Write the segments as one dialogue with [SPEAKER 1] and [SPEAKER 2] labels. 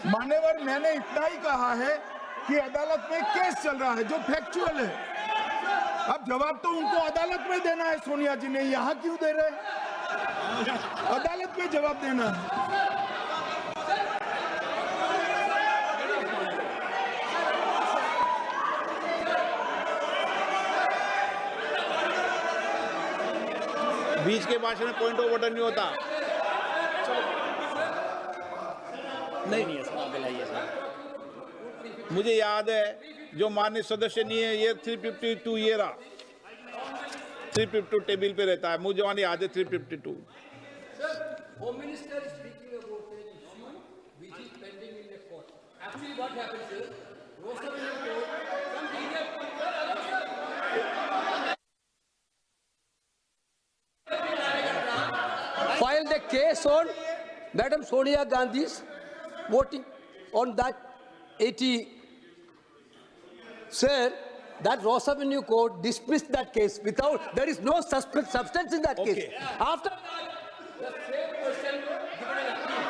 [SPEAKER 1] मान्यवर, मैंने इतना ही कहा है कि अदालत में केस चल रहा है जो फैक्चुअल है। अब जवाब तो उनको अदालत में देना है। सोनिया जी ने यहाँ क्यों दे रहे हैं? अदालत में जवाब देना है।
[SPEAKER 2] बीच के भाषण में पॉइंट ऑफ ऑर्डर नहीं होता। नहीं है सर, मुझे याद है जो माननीय सदस्य नहीं है, ये 352 ये रहा, 352 टेबल पे रहता है, मुझे वहां याद है 352।
[SPEAKER 3] Home Minister is speaking about an issue which is pending in the court. Actually, what happens is, Rostam in the court, some detailed filed a case on Madam Sonia Gandhi's voting on that 80. Sir, that Ross Avenue Court dismissed that case without, there is no substance in that case. After that, the same person given an appeal.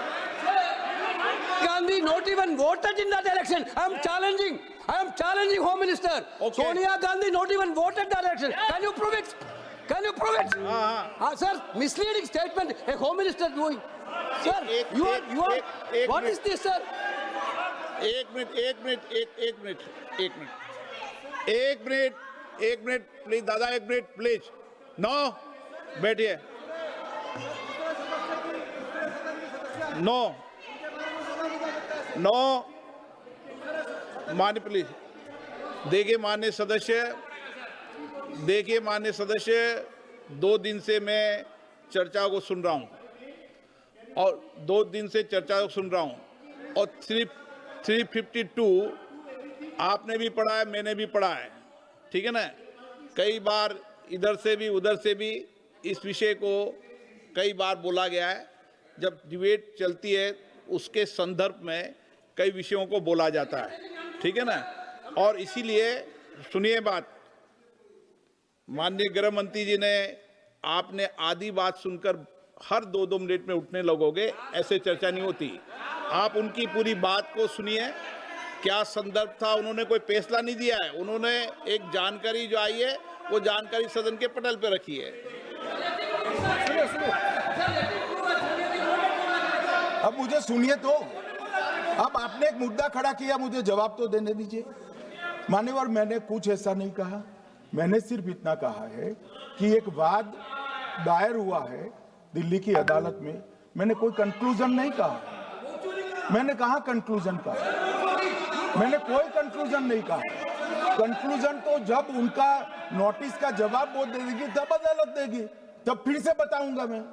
[SPEAKER 3] Gandhi not even voted in that election. I am challenging Home Minister.
[SPEAKER 2] Okay.
[SPEAKER 3] Sonia Gandhi not even voted that election. Can you prove it? Can you prove it? Sir, misleading statement a Home Minister doing. Sir, you are. What is this, sir?
[SPEAKER 2] एक minute please दादा, एक minute please. No, बैठिए। No मान्य please. देखिए माननीय सदस्य, 2 दिन से मैं चर्चा को सुन रहा हूं और 352 आपने भी पढ़ा है, मैंने भी पढ़ा है, ठीक है ना। कई बार इधर से भी उधर से भी इस विषय को कई बार बोला गया है। जब डिबेट चलती है उसके संदर्भ में कई विषयों को बोला जाता है, ठीक है ना। और इसीलिए सुनिए बात, माननीय गृह मंत्री जी ने, आपने आधी बात सुनकर हर 2-2 मिनट में उठने लगोगे, ऐसे चर्चा नहीं होती। आप उनकी पूरी बात को सुनिए, क्या संदर्भ था, उन्होंने कोई फैसला नहीं दिया है, उन्होंने एक जानकारी जो आई है वो जानकारी सदन के पटल पे रखी है।
[SPEAKER 1] अब मुझे सुनिए तो, अब आपने एक मुद्दा खड़ा किया, मुझे जवाब तो देने दीजिए। मान्यवर, मैंने कुछ ऐसा नहीं कहा, मैंने सिर्फ इतना कहा है कि एक वाद दायर हुआ है दिल्ली की अदालत में। मैंने कोई कंक्लूजन नहीं कहा, मैंने कहा कंक्लूजन का, मैंने कोई कंक्लूजन नहीं कहा। कंक्लूजन तो जब उनका नोटिस का जवाब वो दे देगी तब अदालत देगी, तब फिर से बताऊंगा मैं।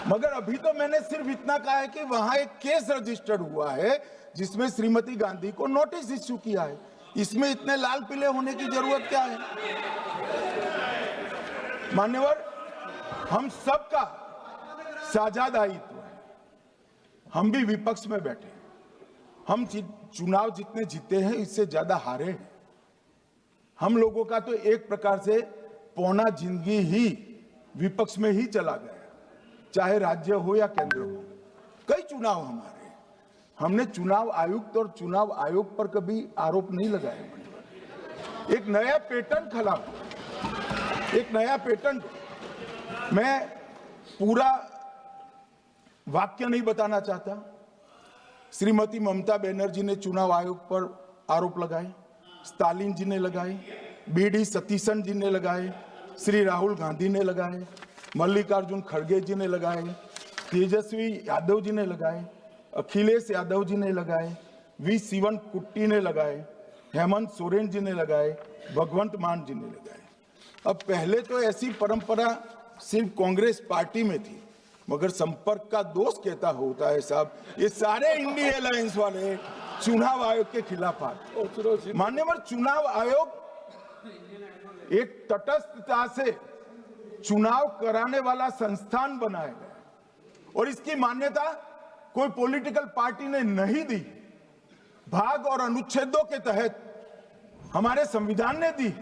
[SPEAKER 1] मगर अभी तो मैंने सिर्फ इतना कहा है कि वहां एक केस रजिस्टर्ड हुआ है जिसमें श्रीमती गांधी को नोटिस इश्यू किया है। इसमें इतने लाल पीले होने की जरूरत क्या है? मान्यवर, हम सबका साझा दायित्व है, हम भी विपक्ष में बैठे, हम चुनाव जितने जीते हैं इससे ज्यादा हारे हैं। हम लोगों का तो एक प्रकार से पौना जिंदगी ही विपक्ष में ही चला गया, चाहे राज्य हो या केंद्र हो। कई चुनाव हमारे, हमने चुनाव आयुक्त और चुनाव आयोग पर कभी आरोप नहीं लगाए। एक नया पैटर्न खड़ा, एक नया पैटर्न। मैं पूरा वाक्य नहीं बताना चाहता। श्रीमती ममता बनर्जी ने चुनाव आयोग पर आरोप लगाए, स्टालिन जी ने लगाए, बीडी सतीशन जी ने लगाए, श्री राहुल गांधी ने लगाए, मल्लिकार्जुन खड़गे जी ने लगाए, तेजस्वी यादव जी ने लगाए, अखिलेश यादव जी ने लगाए, वी शिवन कुट्टी ने लगाए, हेमंत सोरेन जी ने लगाए, भगवंत मान जी ने लगाए। अब पहले तो ऐसी परंपरा सिर्फ कांग्रेस पार्टी में थी, मगर संपर्क का दोष कहता होता है साहब, ये सारे इंडिया अलायंस वाले चुनाव आयोग के खिलाफ आए। मान्यवर, चुनाव आयोग एक तटस्थता से चुनाव कराने वाला संस्थान बनाया गया और इसकी मान्यता कोई पॉलिटिकल पार्टी ने नहीं दी, भाग और अनुच्छेदों के तहत हमारे संविधान ने दी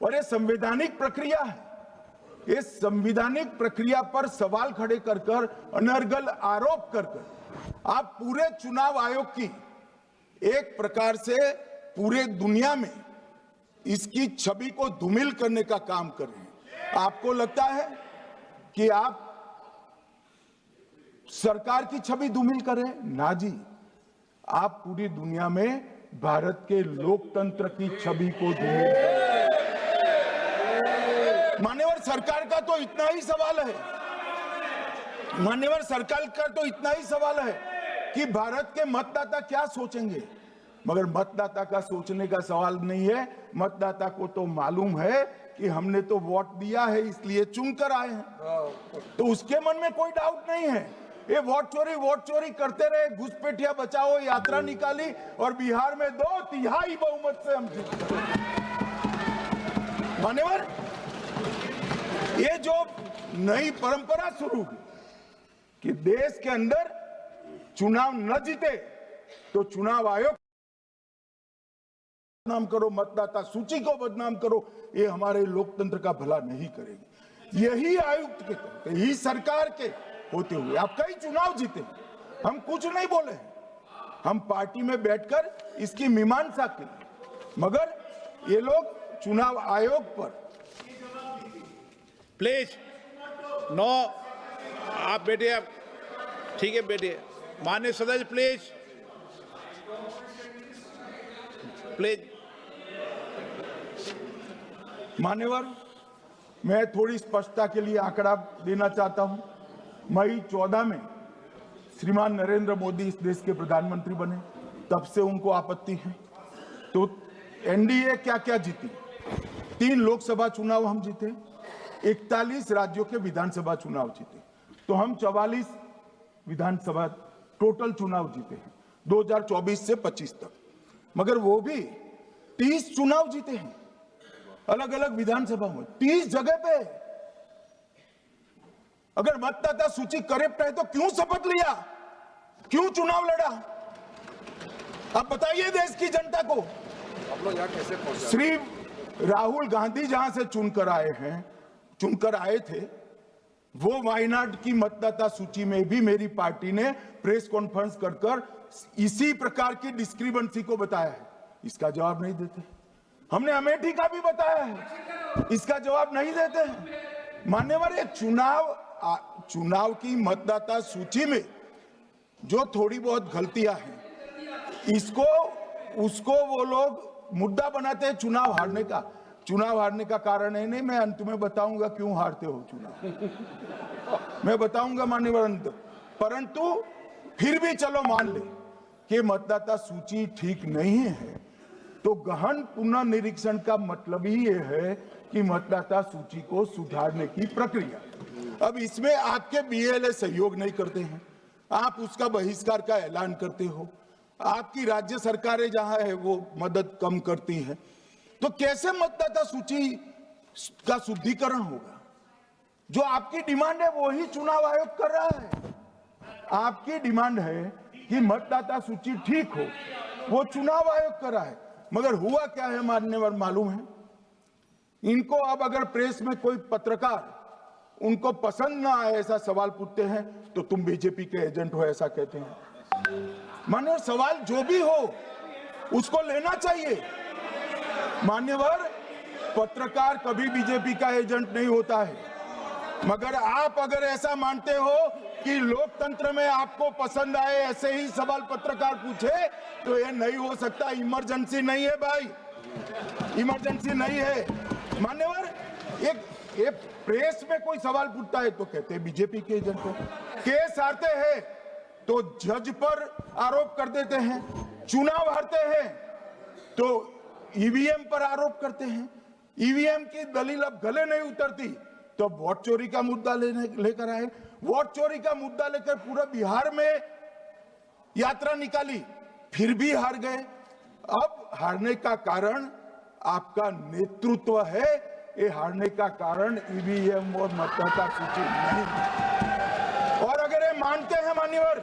[SPEAKER 1] और ये संवैधानिक प्रक्रिया है। ये संवैधानिक प्रक्रिया पर सवाल खड़े कर कर, अनर्गल आरोप कर कर आप पूरे चुनाव आयोग की एक प्रकार से पूरे दुनिया में इसकी छवि को धूमिल करने का काम कर रहे हैं। आपको लगता है कि आप सरकार की छवि धूमिल करें? ना जी, आप पूरी दुनिया में भारत के लोकतंत्र की छवि को धूमिल करें। मान्यवर सरकार का तो इतना ही सवाल है, मान्यवर सरकार का तो इतना ही सवाल है कि भारत के मतदाता क्या सोचेंगे, मगर मतदाता का सोचने का सवाल नहीं है। मतदाता को तो मालूम है कि हमने तो वोट दिया है इसलिए चुनकर आए हैं, तो उसके मन में कोई डाउट नहीं है। ये वोट चोरी करते रहे, घुसपैठिया बचाओ यात्रा निकाली और बिहार में 2/3 बहुमत से हम जीत गए। मान्यवर, ये जो नई परंपरा शुरू हुई कि देश के अंदर चुनाव न जीते तो चुनाव आयोग बदनाम करो, मतदाता सूची को बदनाम करो, ये हमारे लोकतंत्र का भला नहीं करेगी। यही आयुक्त के तहत, यही सरकार के होते हुए आप कई चुनाव जीते, हम कुछ नहीं बोले, हम पार्टी में बैठकर इसकी मीमांसा की, मगर ये लोग चुनाव आयोग पर।
[SPEAKER 2] प्लीज नो, आप बैठिए, आप ठीक है बैठिए। माननीय सदस्य प्लीज प्लीज।
[SPEAKER 1] मान्यवर, मैं थोड़ी स्पष्टता के लिए आंकड़ा देना चाहता हूं। मई 14 में श्रीमान नरेंद्र मोदी इस देश के प्रधानमंत्री बने, तब से उनको आपत्ति है। तो एनडीए क्या क्या जीती? 3 लोकसभा चुनाव हम जीते, 41 राज्यों के विधानसभा चुनाव जीते, तो हम 44 विधानसभा टोटल चुनाव जीते हैं 2024 से 25 तक। मगर वो भी 30 चुनाव जीते हैं अलग अलग विधानसभा में, 30 जगह पे। अगर मतदाता सूची करेक्ट है तो क्यों शपथ लिया, क्यों चुनाव लड़ा? आप बताइए देश की जनता को।
[SPEAKER 4] आप लोग यहाँ कैसे पहुंचे?
[SPEAKER 1] श्री राहुल गांधी जहां से चुनकर आए थे, वो वायनाड की मतदाता सूची में भी मेरी पार्टी ने प्रेस कॉन्फ्रेंस कर इसी प्रकार की डिस्क्रिपेंसी को बताया है। इसका जवाब नहीं देते। हमने अमेठी का भी बताया है, इसका जवाब नहीं देते हैं। मान्यवर, ये चुनाव की मतदाता सूची में जो थोड़ी बहुत गलतियां हैं, उसको वो लोग मुद्दा बनाते हैं चुनाव हारने का। चुनाव हारने का कारण है नहीं, मैं अंत में बताऊंगा क्यों हारते हो चुनाव, मैं बताऊंगा मान्यवर अंत। परंतु फिर भी चलो मान ले कि मतदाता सूची ठीक नहीं है, तो गहन पुनर्निरीक्षण का मतलब ही ये है कि मतदाता सूची को सुधारने की प्रक्रिया। अब इसमें आपके बीएलए सहयोग नहीं करते हैं, आप उसका बहिष्कार का ऐलान करते हो, आपकी राज्य सरकारें जहां है वो मदद कम करती है, तो कैसे मतदाता सूची का शुद्धिकरण होगा? जो आपकी डिमांड है वो ही चुनाव आयोग कर रहा है। आपकी डिमांड है कि मतदाता सूची ठीक हो, वो चुनाव आयोग कर रहा है, मगर हुआ क्या है मान्यवर मालूम है? इनको अब अगर प्रेस में कोई पत्रकार उनको पसंद ना आए ऐसा सवाल पूछते हैं तो तुम बीजेपी के एजेंट हो ऐसा कहते हैं। मान्यवर, सवाल जो भी हो उसको लेना चाहिए। मान्यवर, पत्रकार कभी बीजेपी का एजेंट नहीं होता है, मगर आप अगर ऐसा मानते हो कि लोकतंत्र में आपको पसंद आए ऐसे ही सवाल पत्रकार पूछे तो ये नहीं हो सकता। इमरजेंसी नहीं है भाई, इमरजेंसी नहीं है। मान्यवर, एक प्रेस में कोई सवाल पूछता है तो कहते हैं बीजेपी के एजेंट हो, केस हारते हैं तो जज पर आरोप कर देते हैं, चुनाव हारते हैं तो ईवीएम पर आरोप करते हैं, ईवीएम की दलील अब गले नहीं उतरती तो वोट चोरी का मुद्दा लेकर आए, वोट चोरी का मुद्दा लेकर पूरा बिहार में यात्रा निकाली, फिर भी हार गए। अब हारने का कारण आपका नेतृत्व है, ये हारने का कारण ईवीएम और मतदाता सूची नहीं है। और अगर ये मानते हैं मान्यवर,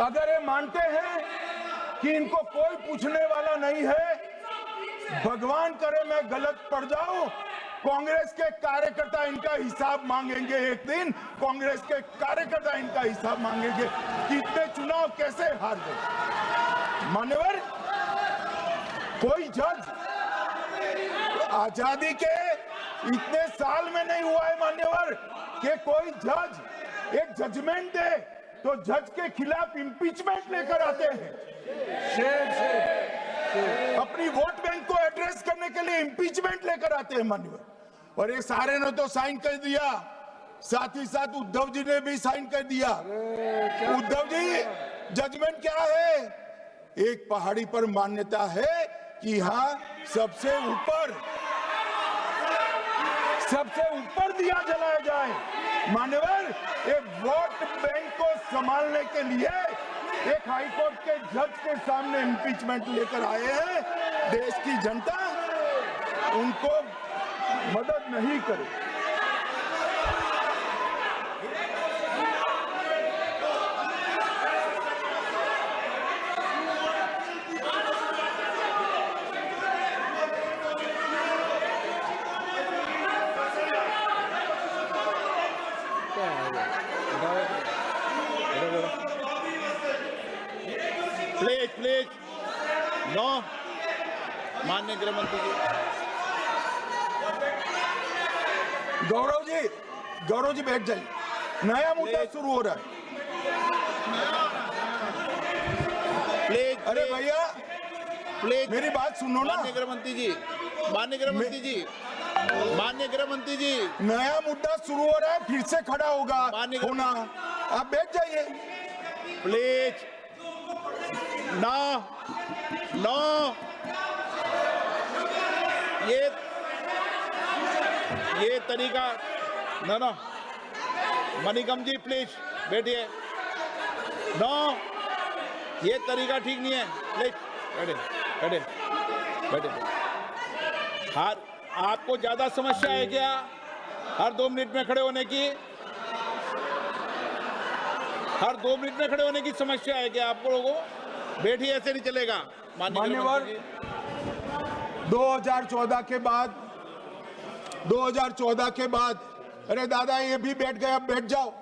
[SPEAKER 1] अगर ये मानते हैं कि इनको कोई पूछने वाला नहीं है, भगवान करे मैं गलत पड़ जाऊं कांग्रेस के कार्यकर्ता इनका हिसाब मांगेंगे। एक दिन कांग्रेस के कार्यकर्ता इनका हिसाब मांगेंगे कि इतने चुनाव कैसे हार गए। मान्यवर, कोई जज आजादी के इतने साल में नहीं हुआ है मान्यवर कि कोई जज एक जजमेंट दे तो जज के खिलाफ इंपीचमेंट लेकर आते हैं। अपनी वोट बैंक को एड्रेस करने के लिए इंपीचमेंट लेकर आते हैं मान्यवर। और ये सारे ने तो साइन कर दिया, साथ ही साथ उद्धव जी ने भी साइन कर दिया। उद्धव जी, जजमेंट क्या है? एक पहाड़ी पर मान्यता है कि हाँ सबसे ऊपर दिया जलाया जाए। मान्यवर, एक वोट बैंक को संभालने के लिए एक हाईकोर्ट के जज के सामने इंपीचमेंट लेकर आए हैं। देश की जनता उनको मदद नहीं करे।
[SPEAKER 2] Please no. माननीय गृह मंत्री जी।
[SPEAKER 1] गौरव जी बैठ जाइए। नया मुद्दा शुरू हो रहा है।
[SPEAKER 2] प्लीज,
[SPEAKER 1] अरे भैया
[SPEAKER 2] प्लीज
[SPEAKER 1] मेरी बात सुनो ना।
[SPEAKER 2] माननीय गृह मंत्री जी, माननीय गृह मंत्री जी, माननीय गृह मंत्री जी,
[SPEAKER 1] नया मुद्दा शुरू हो रहा है, फिर से खड़ा होगा होना। आप बैठ जाइए
[SPEAKER 2] प्लीज। नो नो, ये तरीका नो। मणिकम जी प्लीज बैठिए। नो, ये तरीका ठीक नहीं है। प्लीज बैठे। हर आपको ज्यादा समस्या है क्या हर 2 मिनट में खड़े होने की? हर 2 मिनट में खड़े होने की समस्या है क्या आपको लोगों? बैठिए, ऐसे नहीं चलेगा।
[SPEAKER 1] मान्यवर, 2014 के बाद अरे दादा ये भी बैठ गए, अब बैठ जाओ।